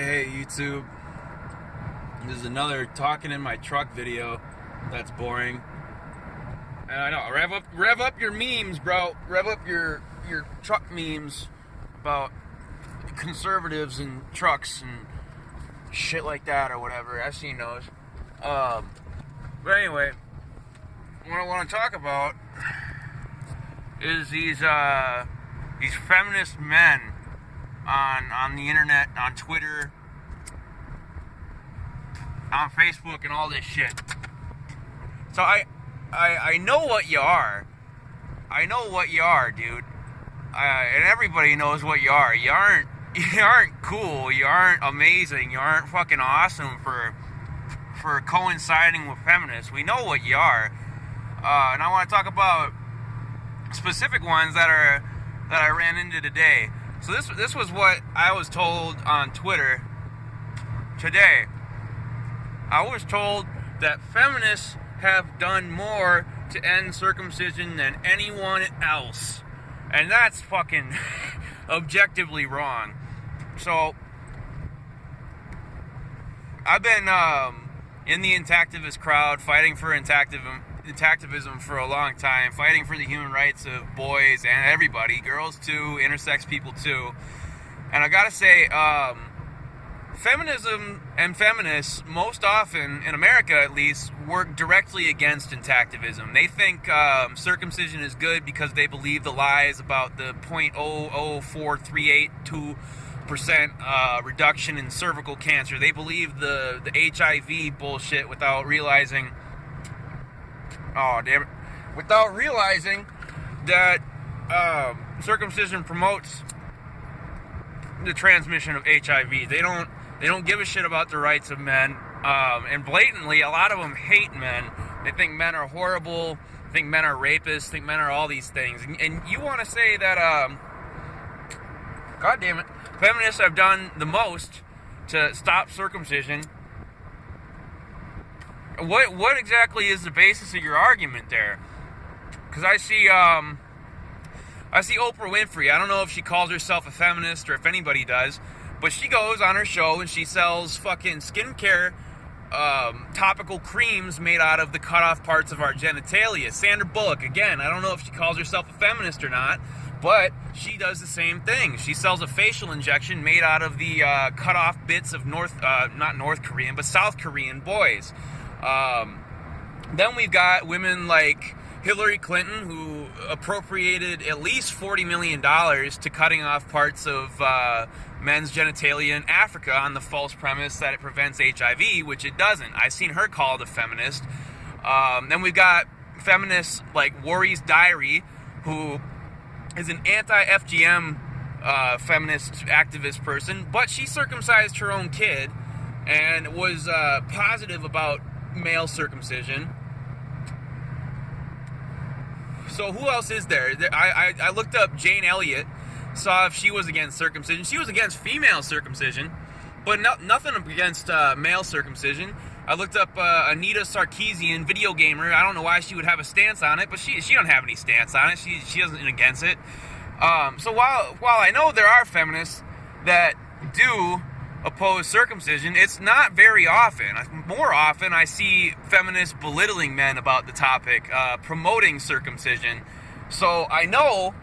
Hey YouTube, this is another talking in my truck video that's boring. And I know, rev up your memes, bro. Rev up your truck memes about conservatives and trucks and shit like that or whatever. I've seen those. But anyway, what I want to talk about is these feminist men on the internet, on Twitter, on Facebook, and all this shit. So I know what you are. I know what you are, dude. And everybody knows what you are. You aren't cool. You aren't amazing. You aren't fucking awesome for coinciding with feminists. We know what you are. And I want to talk about specific ones that I ran into today. So this was what I was told on Twitter today. I was told that feminists have done more to end circumcision than anyone else. And that's fucking objectively wrong. So, I've been in the intactivist crowd, fighting for intactivism for a long time, fighting for the human rights of boys and everybody, girls too, intersex people too. And I gotta say, feminism and feminists, most often, in America at least, work directly against intactivism. They think circumcision is good because they believe the lies about the 0.00382% reduction in cervical cancer. They believe the HIV bullshit without realizing that circumcision promotes the transmission of HIV. They don't give a shit about the rights of men, and blatantly, a lot of them hate men. They think men are horrible, think men are rapists, think men are all these things. And you want to say that, God damn it, feminists have done the most to stop circumcision. What exactly is the basis of your argument there? Because I see Oprah Winfrey. I don't know if she calls herself a feminist or if anybody does, but she goes on her show and she sells fucking skincare topical creams made out of the cut off parts of our genitalia. Sandra Bullock, again, I don't know if she calls herself a feminist or not, but she does the same thing. She sells a facial injection made out of the cut off bits of not North Korean, but South Korean boys. Then we've got women like Hillary Clinton, who appropriated at least $40 million to cutting off parts of men's genitalia in Africa on the false premise that it prevents HIV, which it doesn't. I've seen her called a feminist. Then we've got feminists like Warri's Diary, who is an anti-FGM feminist activist person, but she circumcised her own kid and was positive about male circumcision. So who else is there? I looked up Jane Elliott, saw if she was against circumcision. She was against female circumcision, but nothing against male circumcision. I looked up Anita Sarkeesian, video gamer. I don't know why she would have a stance on it, but she don't have any stance on it. She doesn't against it. So while I know there are feminists that do oppose circumcision, it's not very often. More often, I see feminists belittling men about the topic, promoting circumcision. So I know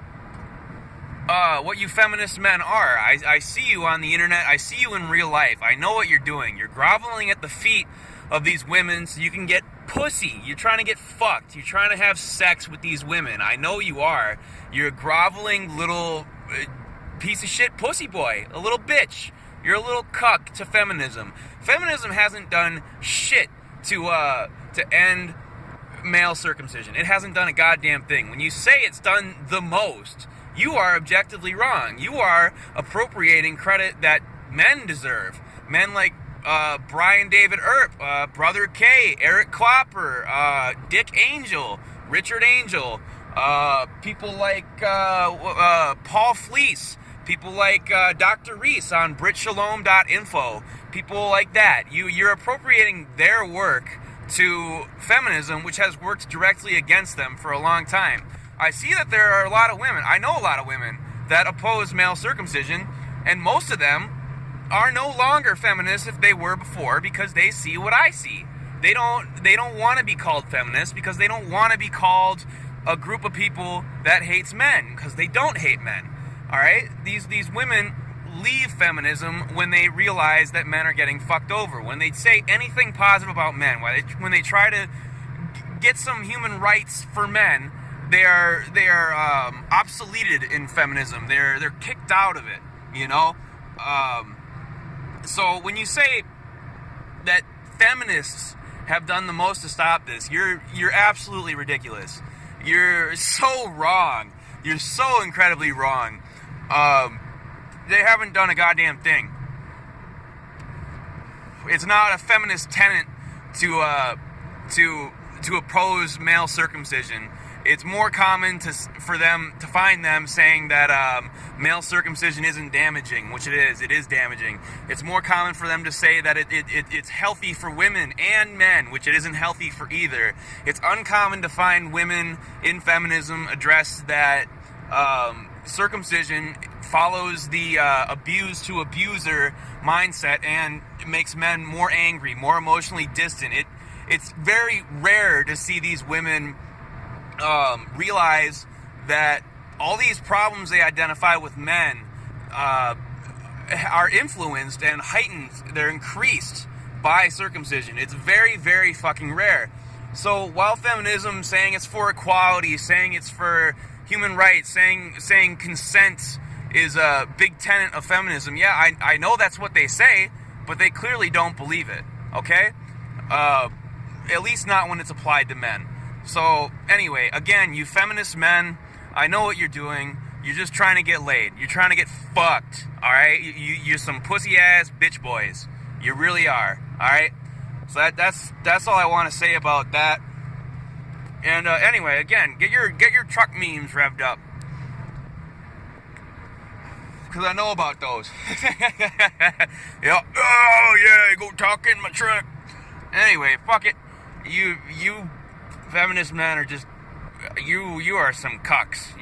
what you feminist men are. I see you on the internet. I see you in real life. I know what you're doing. You're groveling at the feet of these women so you can get pussy. You're trying to get fucked. You're trying to have sex with these women. I know you are. You're a groveling little piece of shit pussy boy. A little bitch. You're a little cuck to feminism. Feminism hasn't done shit to end male circumcision. It hasn't done a goddamn thing. When you say it's done the most, you are objectively wrong. You are appropriating credit that men deserve. Men like Brian David Earp, Brother K, Eric Klopper, Dick Angel, Richard Angel, people like Paul Fleece, people like Dr. Reese on BritShalom.info, people like that. You're appropriating their work to feminism, which has worked directly against them for a long time. I see that there are a lot of women, I know a lot of women, that oppose male circumcision, and most of them are no longer feminists if they were before, because they see what I see. They don't want to be called feminists because they don't want to be called a group of people that hates men, because they don't hate men. All right? These women leave feminism when they realize that men are getting fucked over. When they say anything positive about men, when they try to get some human rights for men, they are obsoleted in feminism. They're kicked out of it, you know? So when you say that feminists have done the most to stop this, you're absolutely ridiculous. You're so wrong. You're so incredibly wrong. They haven't done a goddamn thing. It's not a feminist tenet to oppose male circumcision. It's more common to find them saying that male circumcision isn't damaging, which it is. It is damaging. It's more common for them to say that it's healthy for women and men, which it isn't healthy for either. It's uncommon to find women in feminism address that circumcision follows the abuse to abuser mindset and makes men more angry, more emotionally distant. It's very rare to see these women realize that all these problems they identify with men are influenced and heightened, they're increased by circumcision. It's very, very fucking rare. So while feminism saying it's for equality, saying it's for human rights, saying consent is a big tenet of feminism, yeah, I know that's what they say, but they clearly don't believe it, okay? At least not when it's applied to men. So, anyway, again, you feminist men, I know what you're doing. You're just trying to get laid. You're trying to get fucked, alright? You're some pussy-ass bitch boys. You really are, alright? So that's all I want to say about that. And, anyway, again, get your truck memes revved up. Because I know about those. Yeah. Oh, yeah, go talk in my truck. Anyway, fuck it. You feminist men are just, you are some cucks.